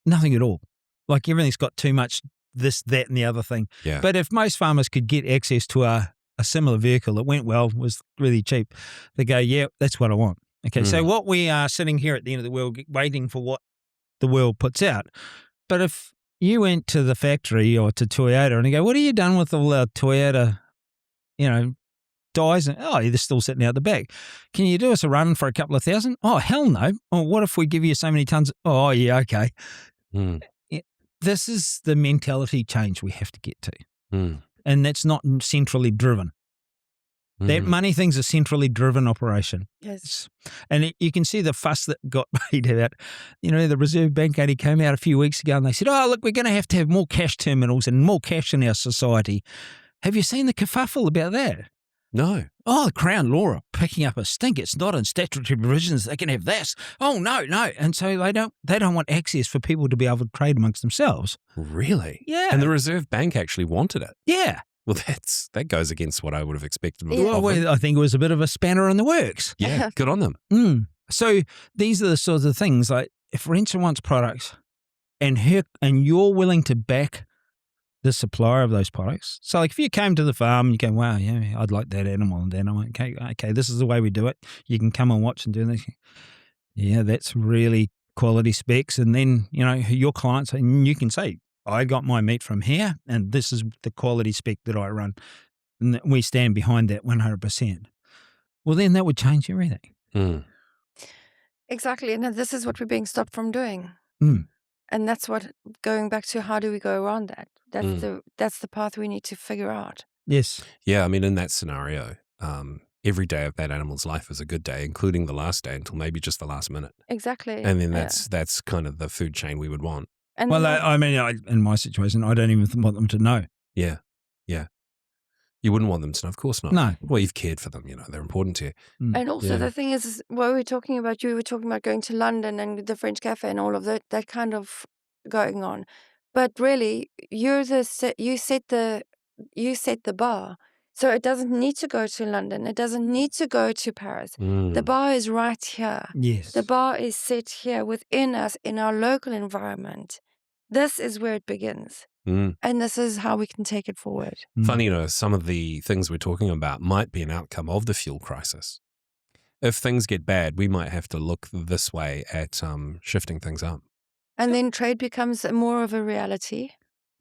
Nothing at all. Like everything's got too much this, that, and the other thing. Yeah. But if most farmers could get access to a similar vehicle that went well, was really cheap, they go, yeah, that's what I want. Okay, so what we are sitting here at the end of the world waiting for what the world puts out. But if you went to the factory or to Toyota and you go, what have you done with all our Toyota, dies? And, they're still sitting out the back. Can you do us a run for a couple of thousand? Oh, hell no. Oh, what if we give you so many tons? Oh, yeah, okay. Mm. This is the mentality change we have to get to. Mm. And that's not centrally driven. That money thing's a centrally driven operation. Yes. And you can see the fuss that got made about, the Reserve Bank only came out a few weeks ago and they said, oh, look, we're going to have more cash terminals and more cash in our society. Have you seen the kerfuffle about that? No. Oh, the Crown Law are picking up a stink. It's not in statutory provisions. They can have this. Oh, no. And so they don't want access for people to be able to trade amongst themselves. Really? Yeah. And the Reserve Bank actually wanted it. Yeah. Well, that goes against what I would have expected. Well, I think it was a bit of a spanner in the works. Yeah, good on them. So these are the sorts of things, like if Rensha wants products and you're willing to back the supplier of those products. So like if you came to the farm and you go, wow, yeah, I'd like that animal. And then I'm like, okay, this is the way we do it. You can come and watch and do this. Yeah, that's really quality specs. And then, your clients, and you can say, I got my meat from here, and this is the quality spec that I run. And we stand behind that 100%. Well, then that would change everything. Mm. Exactly. And this is what we're being stopped from doing. Mm. And that's what, going back to how do we go around that? That's the path we need to figure out. Yes. Yeah, I mean, in that scenario, every day of that animal's life is a good day, including the last day until maybe just the last minute. Exactly. And then that's kind of the food chain we would want. And well, in my situation, I don't even want them to know. Yeah. You wouldn't want them to know, of course not. No. Well, you've cared for them, they're important to you. And also the thing is what we were talking about, you were talking about going to London and the French cafe and all of that kind of going on. But really, you set the bar. So it doesn't need to go to London. It doesn't need to go to Paris. The bar is right here. Yes. The bar is set here within us in our local environment. This is where it begins. And this is how we can take it forward. Funny, some of the things we're talking about might be an outcome of the fuel crisis. If things get bad, we might have to look this way at shifting things up. And then trade becomes more of a reality.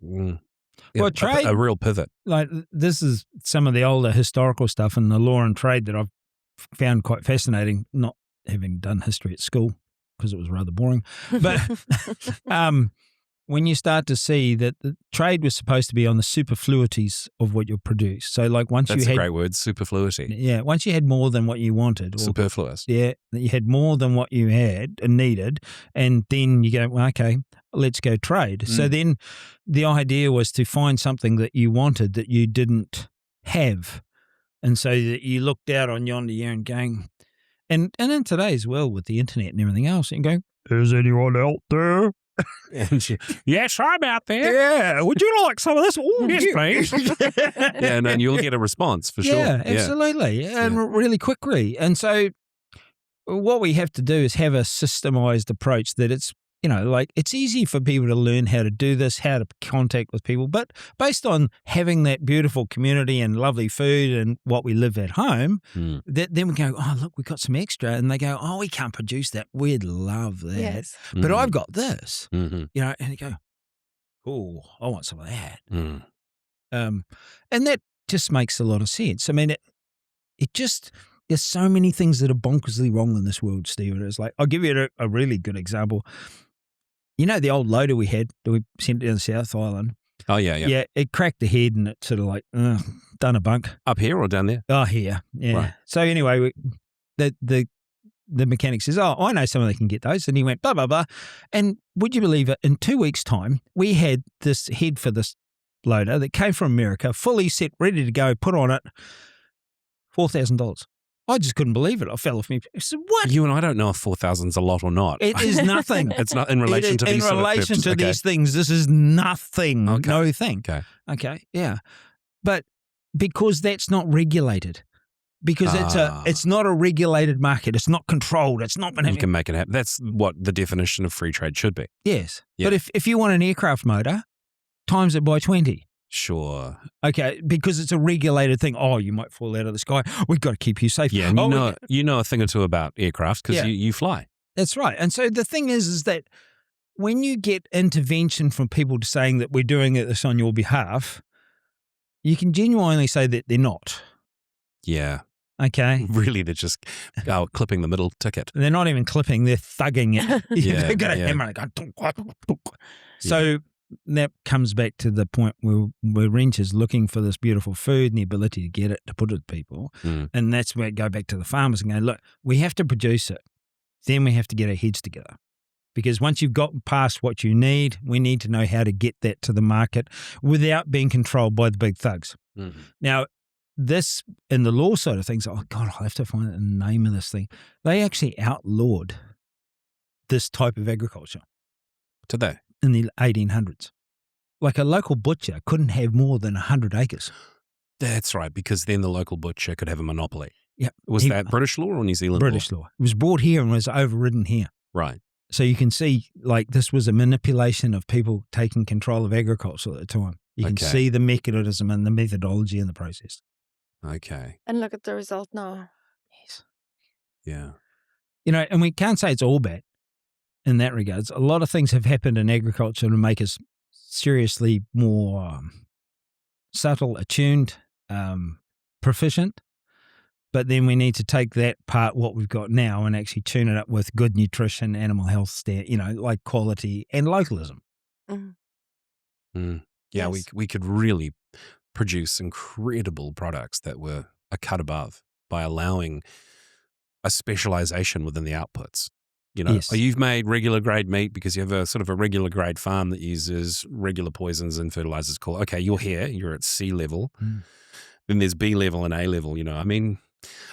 Yeah, Well, trade, a real pivot. like this is some of the older historical stuff in the law and trade that I've found quite fascinating, not having done history at school because it was rather boring. But when you start to see that the trade was supposed to be on the superfluities of what you produce. So like once That's you had... a great word, superfluity. Yeah, once you had more than what you wanted. Superfluous. Yeah, you had more than what you had and needed. And then you go, well, okay, let's go trade. So then the idea was to find something that you wanted that you didn't have. And so that you looked out on yonder year and going, and in today's world with the internet and everything else, and go, is anyone out there? Yes, I'm out there. Yeah, would you like some of this? Ooh, Yes, please. Yeah, and you'll get a response for sure. Yeah, absolutely. And really quickly. And so what we have to do is have a systemized approach that it's, like it's easy for people to learn how to do this, how to contact with people, but based on having that beautiful community and lovely food and what we live at home, then we go, oh, look, we've got some extra. And they go, oh, we can't produce that. We'd love that. Yes. But I've got this, Mm-hmm. and you go, oh, I want some of that. Mm. And that just makes a lot of sense. I mean, it just, there's so many things that are bonkersly wrong in this world, Stephen. It's like, I'll give you a really good example. The old loader we had that we sent down the South Island? Oh, yeah. Yeah, it cracked the head and it sort of like, done a bunk. Up here or down there? Oh, here. Yeah. Right. So anyway, the mechanic says, oh, I know someone that can get those. And he went, blah, blah, blah. And would you believe it? In 2 weeks' time, we had this head for this loader that came from America, fully set, ready to go, put on it, $4,000. I just couldn't believe it. I fell off me. I said, what? You and I don't know if 4,000's a lot or not. It is nothing. It's not in relation to these In relation to these things, this is nothing. Okay. No thing. Okay. Yeah. But because that's not regulated. Because it's not a regulated market. It's not controlled. It's not been You can make it happen. That's what the definition of free trade should be. Yes. Yeah. But if you want an aircraft motor, times it by 20. Sure. Okay, because it's a regulated thing. Oh, you might fall out of the sky. We've got to keep you safe. Yeah, and you know a thing or two about aircraft because you fly. That's right. And so the thing is that when you get intervention from people saying that we're doing this on your behalf, you can genuinely say that they're not. Yeah. Okay. Really, they're just clipping the middle ticket. They're not even clipping, they're thugging it. They've got a hammer and go. So that comes back to the point where Rensha is looking for this beautiful food and the ability to get it, to put it to people. And that's where I go back to the farmers and go, look, we have to produce it. Then we have to get our heads together. Because once you've gotten past what you need, we need to know how to get that to the market without being controlled by the big thugs. Now, this, in the law side of things, oh God, I'll have to find the name of this thing. They actually outlawed this type of agriculture. Did they? In the 1800s. Like a local butcher couldn't have more than 100 acres. That's right, because then the local butcher could have a monopoly. Yeah. Was that British law or New Zealand British law? It was brought here and was overridden here. Right. So you can see, like, this was a manipulation of people taking control of agriculture at the time. You can see the mechanism and the methodology in the process. Okay. And look at the result now. Yes. Yeah. And we can't say it's all bad in that regards. A lot of things have happened in agriculture to make us seriously more subtle, attuned, proficient. But then we need to take that part, what we've got now, and actually tune it up with good nutrition, animal health, like quality and localism. Yeah, Yes. we could really produce incredible products that were a cut above by allowing a specialization within the outputs. Yes. You've made regular grade meat because you have a sort of a regular grade farm that uses regular poisons and fertilizers. Okay, you're here, you're at C level. Then there's B level and A level. I mean,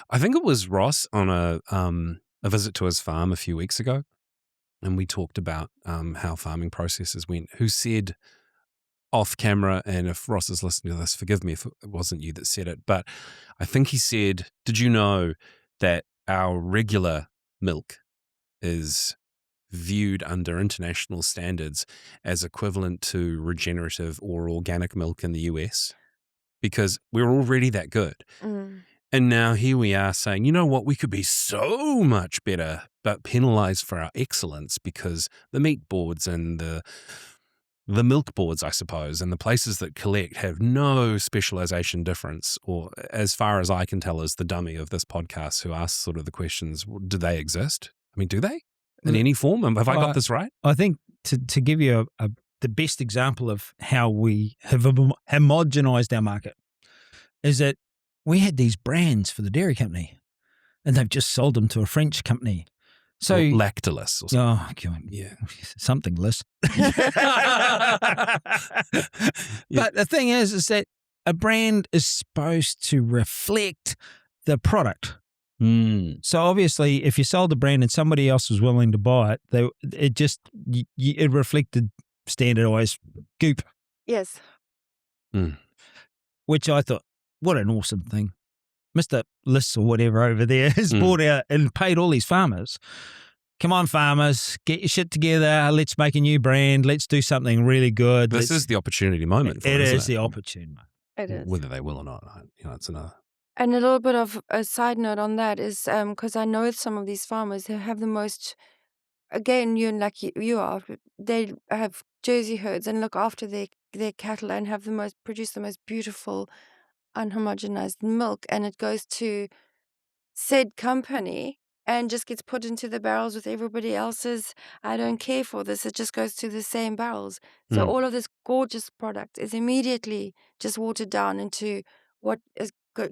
I think it was Ross on a visit to his farm a few weeks ago, and we talked about how farming processes went, who said off camera, and if Ross is listening to this, forgive me if it wasn't you that said it, but I think he said, did you know that our regular milk is viewed under international standards as equivalent to regenerative or organic milk in the US? Because we're already that good. And now here we are saying, you know what, we could be so much better, but penalized for our excellence because the meat boards and the milk boards, I suppose, and the places that collect have no specialization difference, or as far as I can tell as the dummy of this podcast who asks sort of the questions, do they exist? I mean, do they in any form? Have I got this right? I think to give you the best example of how we have homogenized our market is that we had these brands for the dairy company and they've just sold them to a French company. So, lactoless or something. oh, God, Yeah. something less. Yeah. But the thing is that a brand is supposed to reflect the product. Mm. So obviously, if you sold a brand and somebody else was willing to buy it, it reflected standardized goop, Yes. which I thought, what an awesome thing. Mr. Liss or whatever over there has bought out and paid all these farmers. Come on, farmers, get your shit together. Let's make a new brand. Let's do something really good. This is the opportunity moment for it. It Is the opportunity moment. It is. Whether they will or not, it's another. And a little bit of a side note on that is because I know some of these farmers who have the most, again, you are, they have Jersey herds and look after their cattle and produce the most beautiful, unhomogenized milk, and it goes to said company and just gets put into the barrels with everybody else's. I don't care for this. It just goes to the same barrels. So all of this gorgeous product is immediately just watered down into what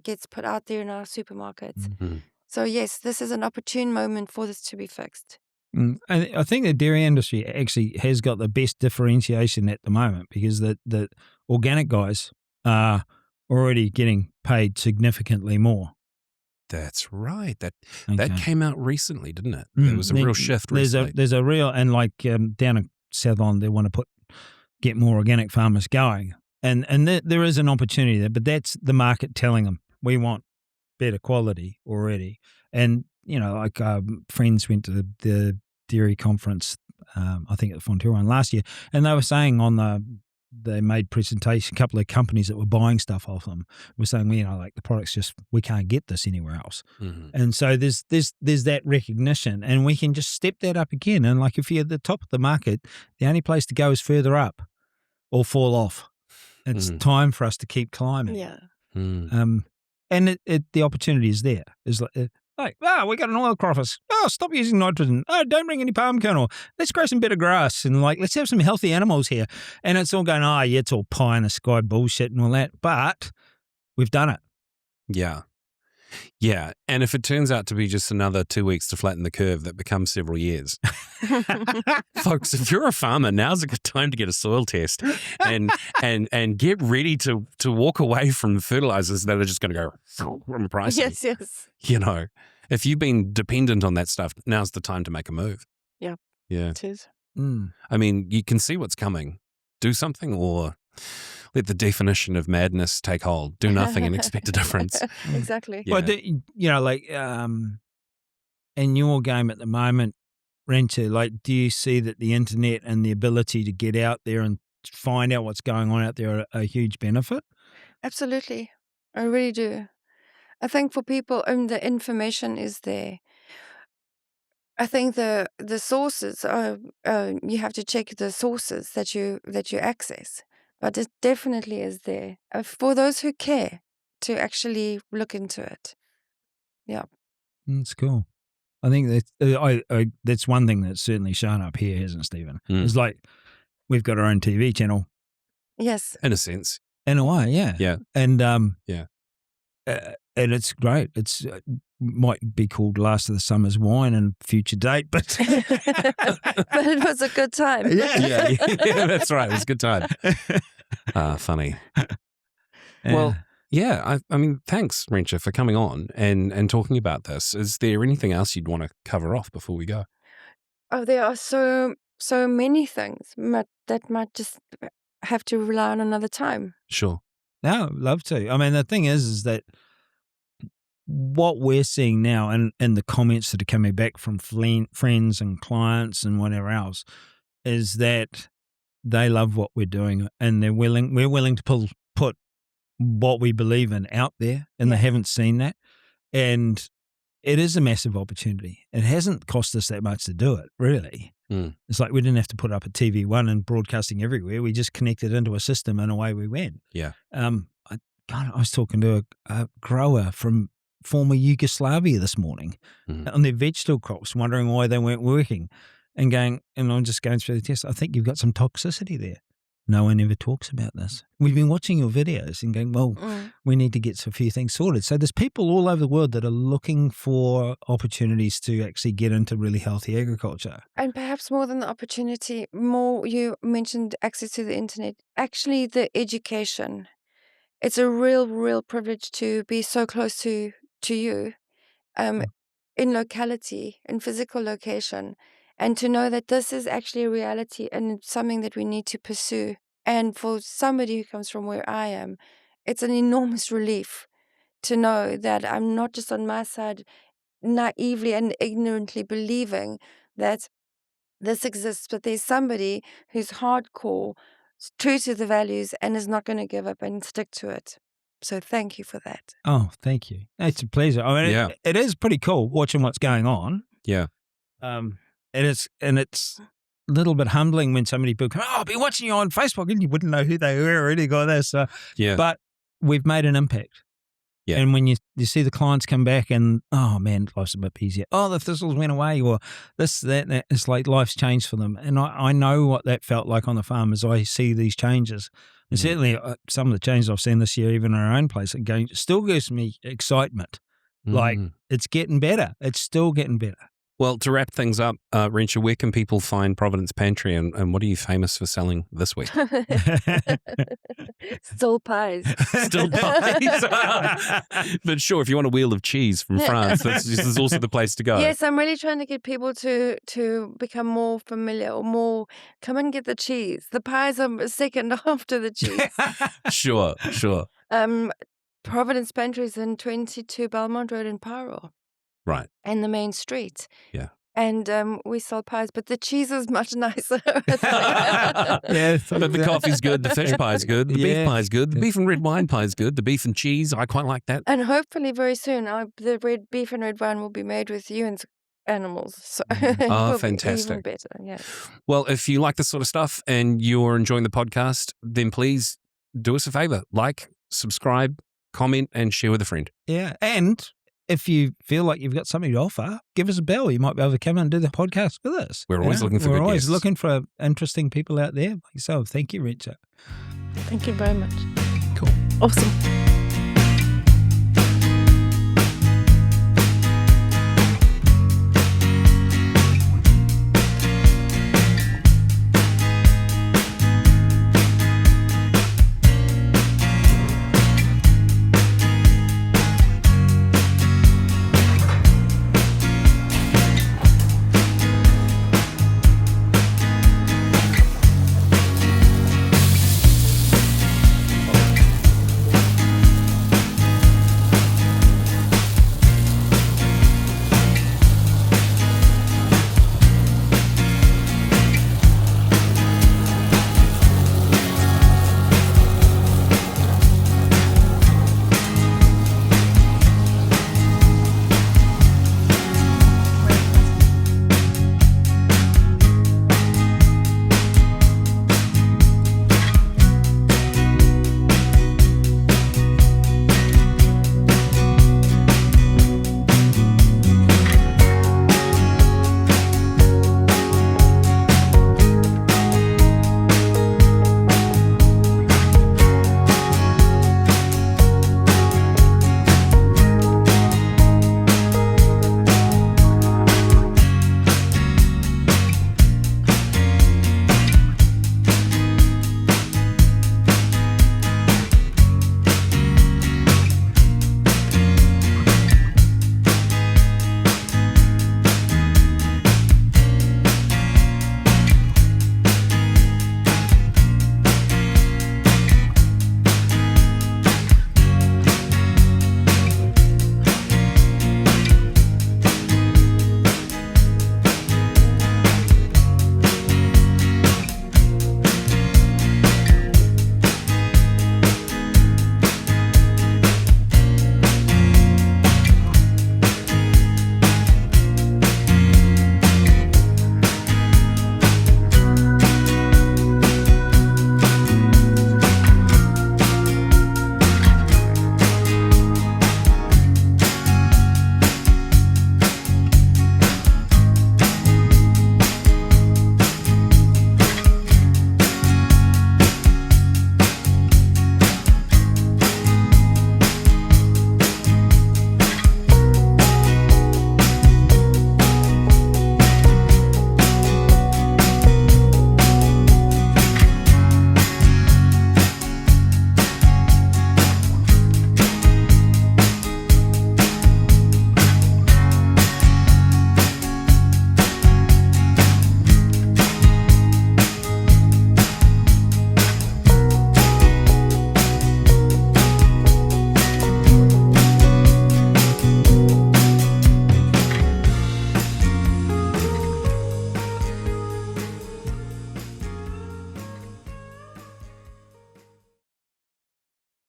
gets put out there in our supermarkets. Mm. So yes, this is an opportune moment for this to be fixed. And I think the dairy industry actually has got the best differentiation at the moment because the organic guys are already getting paid significantly more. That's right. That Okay. came out recently, didn't it? There was a real shift recently. There's a real, and like down in South Island, they want to get more organic farmers going, and there is an opportunity there, but that's the market telling them we want better quality already. And like friends went to the dairy conference, I think at the Fonterra one last year, and they were saying they made presentation, a couple of companies that were buying stuff off them were saying, like the product's just, we can't get this anywhere else. Mm-hmm. And so there's that recognition, and we can just step that up again. And like if you're at the top of the market, the only place to go is further up or fall off. It's time for us to keep climbing. Yeah. And the opportunity is there. It's like, we got an oil crop. Stop using nitrogen. Don't bring any palm kernel. Let's grow some better grass and let's have some healthy animals here. And it's all going, it's all pie in the sky bullshit and all that. But we've done it. Yeah. Yeah. And if it turns out to be just another 2 weeks to flatten the curve, that becomes several years. Folks, if you're a farmer, now's a good time to get a soil test and get ready to walk away from fertilizers that are just going to go from pricing. Yes. If you've been dependent on that stuff, now's the time to make a move. Yeah. Yeah. It is. I mean, you can see what's coming. Do something or let the definition of madness take hold. Do nothing and expect a difference. Exactly. Yeah. Well, in your game at the moment, Rensha, do you see that the internet and the ability to get out there and find out what's going on out there are a huge benefit? Absolutely. I really do. I think for people, the information is there. I think the sources are you have to check the sources that you access, but it definitely is there for those who care to actually look into it. Yeah, That's cool. I think that's one thing that's certainly shown up here, hasn't it, Stephen? It's like we've got our own TV channel. Yes, In a sense. In a way, yeah. Yeah. And yeah. And it's great. It's might be called Last of the Summer's Wine and future date, but but it was a good time. Yeah, that's right. It was a good time. Funny. Well, yeah. I mean, thanks, Rensha, for coming on and talking about this. Is there anything else you'd want to cover off before we go? Oh, there are so many things that might just have to rely on another time. Sure. No, love to. I mean, the thing is that what we're seeing now and the comments that are coming back from friends and clients and whatever else is that they love what we're doing and we're willing to put what we believe in out there, and they haven't seen that. And it is a massive opportunity. It hasn't cost us that much to do it, really. It's like we didn't have to put up a TV1 and broadcasting everywhere. We just connected into a system and away we went. Yeah. I was talking to a grower from former Yugoslavia this morning on their vegetable crops, wondering why they weren't working, and I'm just going through the test. I think you've got some toxicity there. no one ever talks about this. We've been watching your videos and going, well, we need to get a few things sorted. So there's people all over the world that are looking for opportunities to actually get into really healthy agriculture. And perhaps more than the opportunity, you mentioned access to the internet, actually the education. It's a real privilege to be so close to you in locality, in physical location, and to know that this is actually a reality and something that we need to pursue. And for somebody who comes from where I am, it's an enormous relief to know that I'm not just on my side naively and ignorantly believing that this exists, but there's somebody who's hardcore, true to the values, and is not going to give up and stick to it. So thank you for that. Oh, thank you. It's a pleasure. I mean, it is pretty cool watching what's going on. Yeah. It is, and it's a little bit humbling when somebody will come, I've been watching you on Facebook, and you wouldn't know who they were or anything like this. But we've made an impact. Yeah. And when you see the clients come back and, oh man, life's a bit easier. Oh, the thistles went away, or this, that. It's like life's changed for them. And I know what that felt like on the farm as I see these changes. And certainly some of the changes I've seen this year, even in our own place, still gives me excitement. Like, it's getting better. It's still getting better. Well, to wrap things up, Rensha, where can people find Providence Pantry, and what are you famous for selling this week? Still pies. Still pies. But sure, if you want a wheel of cheese from France, this is also the place to go. Yes, I'm really trying to get people to become more familiar or more, come and get the cheese. The pies are a second after the cheese. Sure. Providence Pantry is in 22 Belmont Road in Paro. Right. And the main street. Yeah. And we sell pies, but the cheese is much nicer. But the coffee's good, the fish pie's good, the beef pie's good, the beef and red wine pie's good, the beef and cheese, I quite like that. And hopefully very soon, the red beef and red wine will be made with Ewan's animals. So oh, fantastic. Even better, yeah. Well, if you like this sort of stuff and you're enjoying the podcast, then please do us a favor, like, subscribe, comment, and share with a friend. Yeah, and if you feel like you've got something to offer, give us a bell. You might be able to come and do the podcast with us. We're always looking for good guests. We're always looking for interesting people out there like yourself. Thank you, Rensha. Thank you very much. Cool. Awesome.